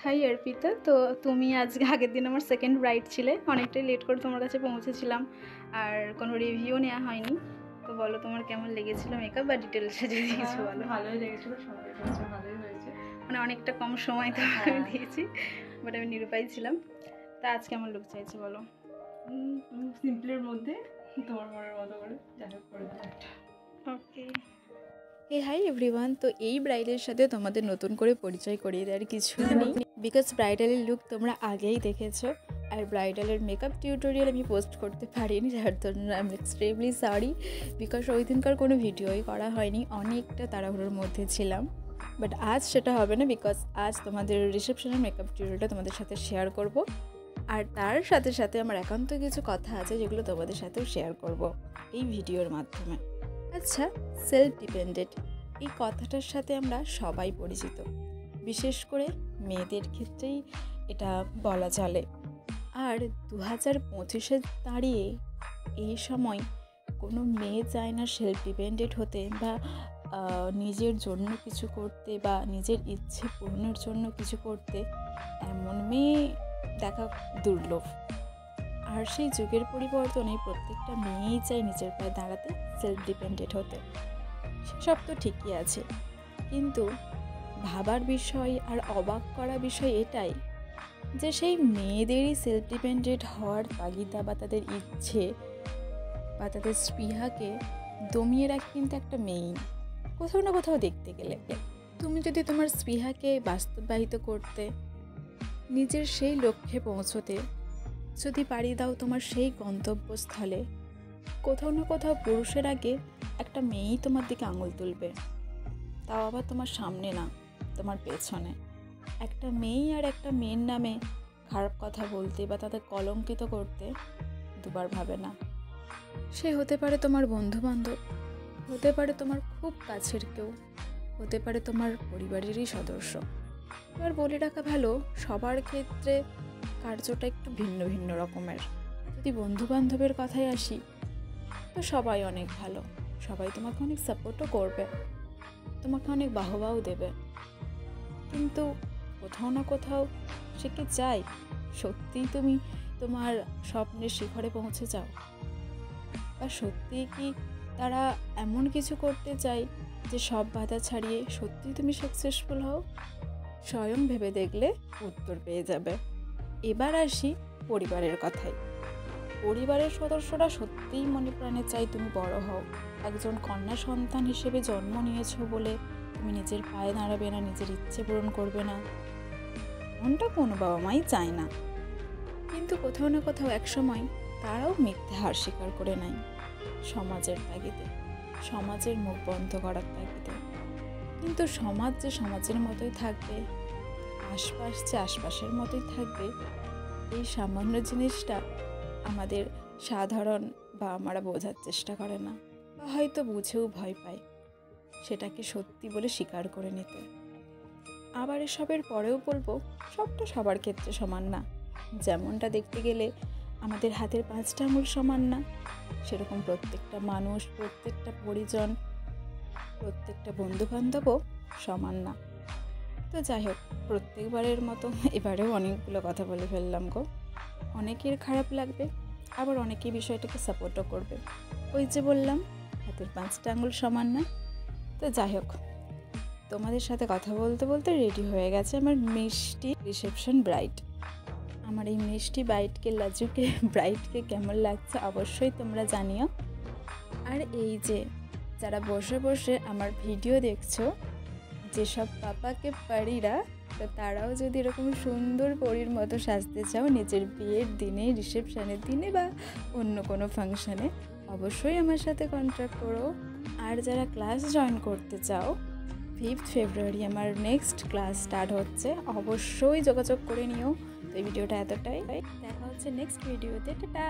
High Arpita. তো তুমি আজকে আগের দিন আমার সেকেন্ড ব্রাইড ছিলে, অনেকটাই লেট করে তোমার কাছে পৌঁছেছিলাম আর কোনো রিভিউ নেওয়া হয়নি। তো বলো তোমার কেমন লেগেছিল মেকআপ বা ডিটেলসে যদি কিছু বলো। ভালোই লেগেছিল, সবাই বলছে ভালোই হয়েছে, মানে অনেকটা কম সময় তো আমি দিয়েছি, বাট আমি নিরুপায় ছিলাম। তা আজ কেমন লুক চাইছে বলো। সিম্পলের মধ্যে তোমার মনের মতো করে যাই হোক করে দিলাম একটা। ওকে, হে হাই এভরিওয়ান। তো এই ব্রাইডের সাথে তোমাদের নতুন করে পরিচয় করিয়ে দেওয়ার কিছু নেই, বিকজ ব্রাইডালের লুক তোমরা আগেই দেখেছো আর ব্রাইডালের মেকআপ টিউটোরিয়াল আমি পোস্ট করতে পারিনি, যার জন্য I am extremely sorry, because ওই দিনকার কোনো ভিডিওই করা হয়নি, অনেকটা তাড়াহুড়োর মধ্যে ছিলাম। বাট আজ সেটা হবে না, বিকজ আজ তোমাদের রিসেপশনের মেকআপ টিউটোরিয়ালটা তোমাদের সাথে শেয়ার করব। আর তার সাথে সাথে আমার একান্ত কিছু কথা আছে যেগুলো তোমাদের সাথেও শেয়ার করব এই ভিডিওর মাধ্যমে। আচ্ছা, সেলফ ডিপেন্ডেন্ট এই কথাটার সাথে আমরা সবাই পরিচিত, বিশেষ করে মেয়েদের ক্ষেত্রেই এটা বলা চলে। আর 2025-এ দাঁড়িয়ে এই সময় কোনো মেয়ে চায় না সেলফ ডিপেন্ডেন্ট হতে বা নিজের জন্য কিছু করতে বা নিজের ইচ্ছে পূরণের জন্য কিছু করতে, এমন মেয়ে দেখা দুর্লভ। আর সেই যুগের পরিবর্তনে প্রত্যেকটা মেয়েই চায় নিজের পায়ে দাঁড়াতে, সেলফ ডিপেন্ডেন্ট হতে। সেসব তো ঠিকই আছে, কিন্তু ভাবার বিষয় আর অবাক করা বিষয় এটাই যে সেই মেয়েদেরই সেলফ ডিপেন্ডেন্ট হওয়ার তাগিদা বা তাদের ইচ্ছে বা তাদের স্পৃহাকে দমিয়ে রাখে কিন্তু একটা মেয়েই কোথাও না কোথাও দেখতে গেলে। তুমি যদি তোমার স্পৃহাকে বাস্তবায়িত করতে, নিজের সেই লক্ষ্যে পৌঁছতে যদি পাড়ি দাও তোমার সেই গন্তব্যস্থলে, কোথাও না কোথাও পুরুষের আগে একটা মেয়েই তোমার দিকে আঙুল তুলবে, তাও আবার তোমার সামনে না, তোমার পেছনে। একটা মেয়েই আর একটা মেয়ের নামে খারাপ কথা বলতে বা তাদের কলঙ্কিত করতে দুবার ভাবে না। সে হতে পারে তোমার বন্ধুবান্ধব, হতে পারে তোমার খুব কাছের কেউ, হতে পারে তোমার পরিবারেরই সদস্য। এবার বলে রাখা ভালো, সবার ক্ষেত্রে কার্যটা একটু ভিন্ন ভিন্ন রকমের। যদি বন্ধুবান্ধবের কথায় আসি, তো সবাই অনেক ভালো, সবাই তোমাকে অনেক সাপোর্টও করবে, তোমাকে অনেক বাহবাও দেবে, কিন্তু কোথাও না কোথাও সে কি চাই সত্যিই তুমি তোমার স্বপ্নের শিখরে পৌঁছে যাও, বা সত্যিই কি তারা এমন কিছু করতে চায় যে সব বাধা ছাড়িয়ে সত্যিই তুমি সাকসেসফুল হও? স্বয়ং ভেবে দেখলে উত্তর পেয়ে যাবে। এবার আসি পরিবারের কথায়। পরিবারের সদস্যরা সত্যিই মনে প্রাণে চাই তুমি বড় হও, একজন কন্যা সন্তান হিসেবে জন্ম নিয়েছো বলে তুমি নিজের পায়ে দাঁড়াবে না, নিজের ইচ্ছে পূরণ করবে না, এমনটা কোনো বাবা মাই চায় না। কিন্তু কোথাও না কোথাও একসময় তারাও মিথ্যে হার স্বীকার করে নেয় সমাজের তাগিদে, সমাজের মুখ বন্ধ করার তাগিদে। কিন্তু সমাজ যে সমাজের মতোই থাকবে, আশপাশ যে আশপাশের মতোই থাকবে, এই সামান্য জিনিসটা আমাদের সাধারণ বা আমরা বোঝার চেষ্টা করে না, বা হয়তো বুঝেও ভয় পায় সেটাকে সত্যি বলে স্বীকার করে নিতে। আবার এসবের পরেও বলবো, সবটা সবার ক্ষেত্রে সমান না। যেমনটা দেখতে গেলে আমাদের হাতের 5টা আঙুল সমান না, সেরকম প্রত্যেকটা মানুষ, প্রত্যেকটা পরিজন, প্রত্যেকটা বন্ধুবান্ধবও সমান না। তো যাই হোক, প্রত্যেকবারের মতো এবারেও অনেকগুলো কথা বলে ফেললাম গো। অনেকের খারাপ লাগবে, আবার অনেকেই বিষয়টাকে সাপোর্টও করবে। ওই যে বললাম, হাতের 5টা আঙুল সমান না। তো যাই হোক, তোমাদের সাথে কথা বলতে বলতে রেডি হয়ে গেছে আমার মিষ্টি রিসেপশন ব্রাইড। আমার এই মিষ্টি ব্রাইডকে, লাজুকে ব্রাইডকে কেমন লাগছে অবশ্যই তোমরা জানিও। আর এই যে যারা বসে বসে আমার ভিডিও দেখছো, যেসব পাপাকে পারিরা, তো তারাও যদি এরকম সুন্দর পরীর মতো সাজতে চাও নিজের বিয়ের দিনে, রিসেপশনের দিনে বা অন্য কোনো ফাংশানে, অবশ্যই আমার সাথে কন্ট্যাক্ট করো। আর যারা ক্লাস জয়েন করতে চাও, 5th ফেব্রুয়ারি আমার নেক্সট ক্লাস স্টার্ট হচ্ছে, অবশ্যই যোগাযোগ করে নিও। তো এই ভিডিওটা এতটাই, দেখা হচ্ছে নেক্সট ভিডিওতে, টাটা।